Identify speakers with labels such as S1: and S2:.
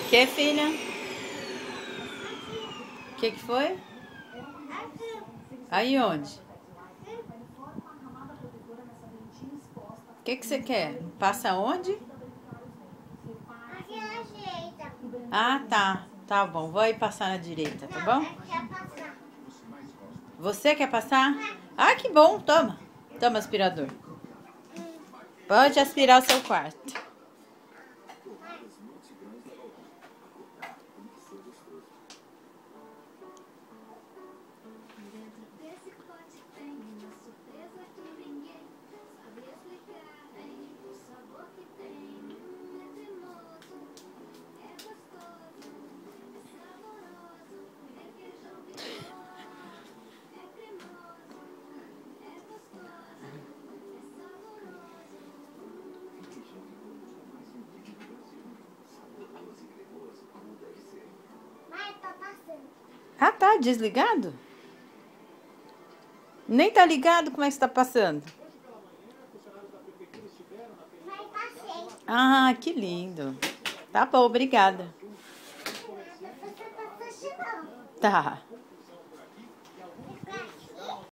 S1: Que, filha? O que foi? Aí onde? O que você quer? Passa onde?
S2: Aqui na direita.
S1: Ah, tá. Tá bom. Vou aí passar na direita, tá bom?
S2: Quer passar?
S1: Você quer passar? Ah, que bom. Toma. Toma aspirador. Pode aspirar o seu quarto.
S2: Mãe, tá passando.
S1: Ah, tá. Desligado? Nem tá ligado? Como é que você tá passando?
S2: Mãe, passei.
S1: Ah, que lindo. Tá bom, obrigada.
S2: Você passou, não.
S1: Tá.